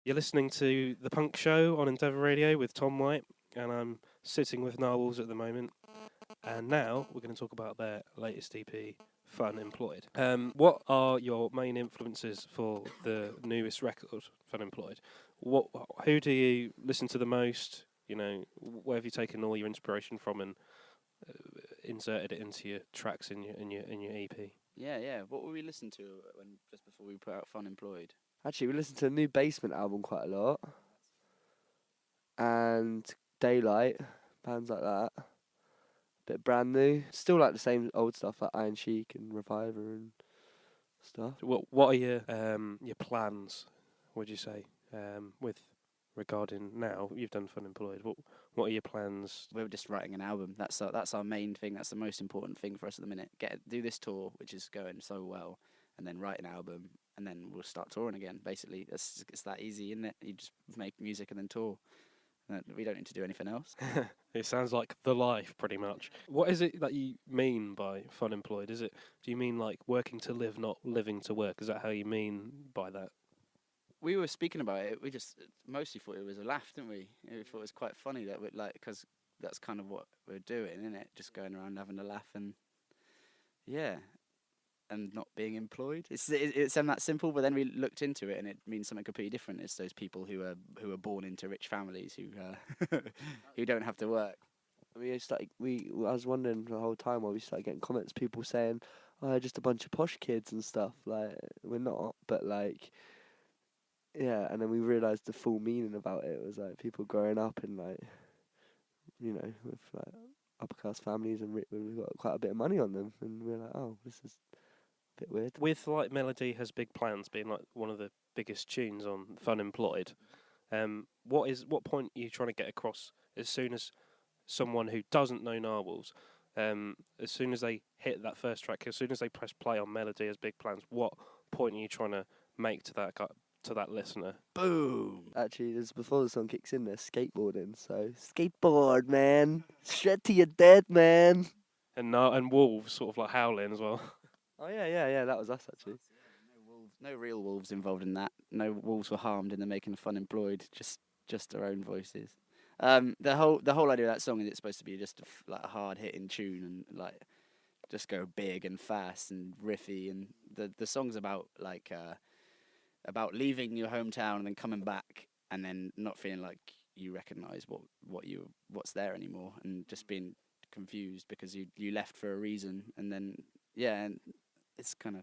You're listening to The Punk Show on Endeavour Radio with Tom White, and I'm sitting with Gnarwolves at the moment. And now we're going to talk about their latest EP, Fun Employed. What are your main influences for the newest record, Fun Employed? Who do you listen to the most? You know, where have you taken all your inspiration from and inserted it into your tracks in your EP? Yeah. What were we listening to just before we put out Fun Employed? Actually, we listened to a new Basement album quite a lot. And Daylight, bands like that. Bit brand new. Still like the same old stuff like Iron Chic and Reviver and stuff. What are your plans, would you say, with regarding now you've done Fun Employed? What are your plans? We're just writing an album. That's our main thing. That's the most important thing for us at the minute. Do this tour, which is going so well, and then write an album, and then we'll start touring again. Basically, it's that easy, isn't it? You just make music and then tour. We don't need to do anything else. It sounds like the life, pretty much. What is it that you mean by Fun Employed? Do you mean like working to live, not living to work? Is that how you mean by that? We were speaking about it. We just mostly thought it was a laugh, didn't we? We thought it was quite funny that because that's kind of what we're doing, isn't it? Just going around having a laugh and and not being employed. It's that simple. But then we looked into it, and it means something completely different. It's those people who are born into rich families who don't have to work. I mean, I was wondering the whole time while we started getting comments, people saying, "Oh, just a bunch of posh kids and stuff." Like we're not, but like. Yeah, and then we realised the full meaning about it. It was like people growing up in like, you know, with like upper class families and we've got quite a bit of money on them, and we're like, oh, this is a bit weird. With like Melody Has Big Plans being like one of the biggest tunes on Fun Employed, what point are you trying to get across as soon as someone who doesn't know Gnarwolves, as soon as they hit that first track, as soon as they press play on Melody Has Big Plans, what point are you trying to make to that listener? Boom! Actually, there's before the song kicks in, there's skateboarding. So skateboard, man, shred to your dead, man. And wolves sort of like howling as well. Oh yeah, that was us actually. No real wolves involved in that. No wolves were harmed in the making of Fun Employed. Just their own voices. The whole idea of that song is it's supposed to be just a hard hitting tune and like just go big and fast and riffy, and the song's about about leaving your hometown and then coming back and then not feeling like you recognise what's there anymore, and just being confused because you left for a reason, and then and it's kind of.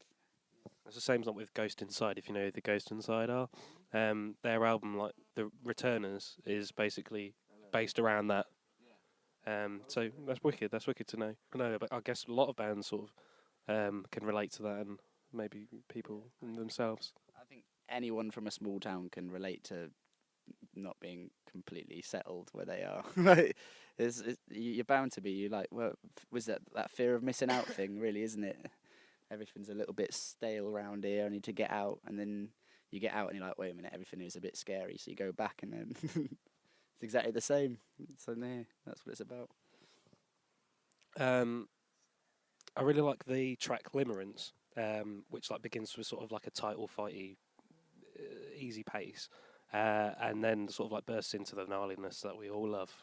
It's the same with Ghost Inside, if you know who the Ghost Inside are. Their album, like The Returners, is basically based around that. So that's wicked. That's wicked to know. I know, but I guess a lot of bands sort of can relate to that, and maybe people themselves. I think anyone from a small town can relate to not being completely settled where they are. You're bound to be. You was that fear of missing out thing, really, isn't it? Everything's a little bit stale around here. I need to get out, and then you get out and you're like, wait a minute, everything is a bit scary. So you go back, and then it's exactly the same. So that's what it's about. I really like the track Limerence, which like begins with sort of like a title fighty, easy pace, and then sort of like bursts into the gnarliness that we all love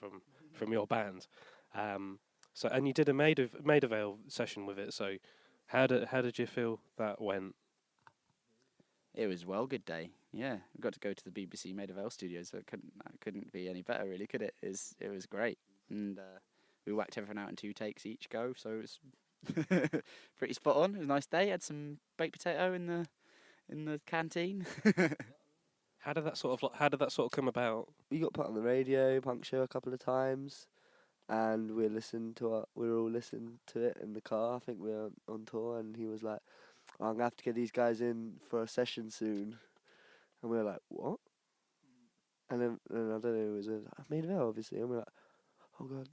from your band. So and you did a Maidavale session with it. So how did you feel that went? It was good day. Yeah, we got to go to the BBC Maidavale studios, so it couldn't be any better, really, could it? It was great, and we whacked everything out in 2 takes each go, so it was pretty spot on. It was a nice day. Had some baked potato in the canteen. How did that sort of come about? We got put on the radio, Punk Show, a couple of times, and we were all listening to it in the car. I think we were on tour, and he was like, I'm gonna have to get these guys in for a session soon, and we were like, what? And then I don't know, it was Maidavale, obviously, and we were like, oh god,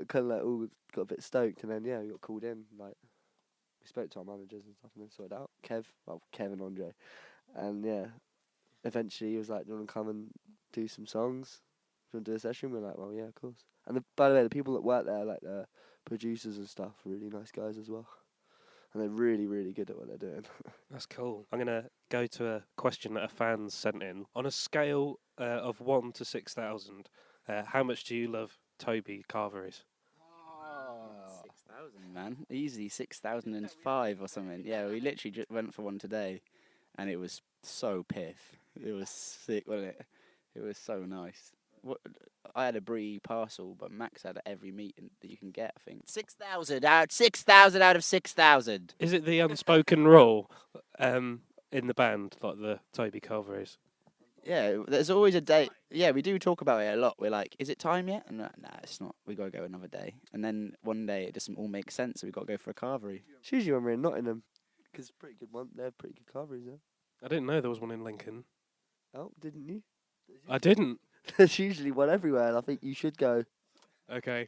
kind of like all got a bit stoked, and then we got called in, like we spoke to our managers and stuff, and then sorted out. Kev and Andre, and eventually he was like, do you want to come and do some songs? Do you want to do a session? We're like, well, yeah, of course. And by the way, the people that work there, like the producers and stuff, are really nice guys as well. And they're really, really good at what they're doing. That's cool. I'm going to go to a question that a fan sent in. On a scale of 1 to 6,000, how much do you love Toby Carveries? 6,000, man. Easy 6,005 or something. Yeah, we literally just went for one today, and it was so piff. It was sick, wasn't it? It was so nice. I had a brie parcel, but Max had every meat that you can get, I think. 6,000 out of 6,000. Is it the unspoken rule in the band, like the Toby Carveries? Yeah, there's always a day. Yeah, we do talk about it a lot. We're like, is it time yet? And we're like, nah, it's not. We got to go another day. And then one day it doesn't all make sense, so we got to go for a carvery. It's usually when we're in Nottingham, because pretty good one. They're pretty good carveries there. I didn't know there was one in Lincoln. Oh, didn't you? I didn't. There's usually one everywhere, and I think you should go. Okay.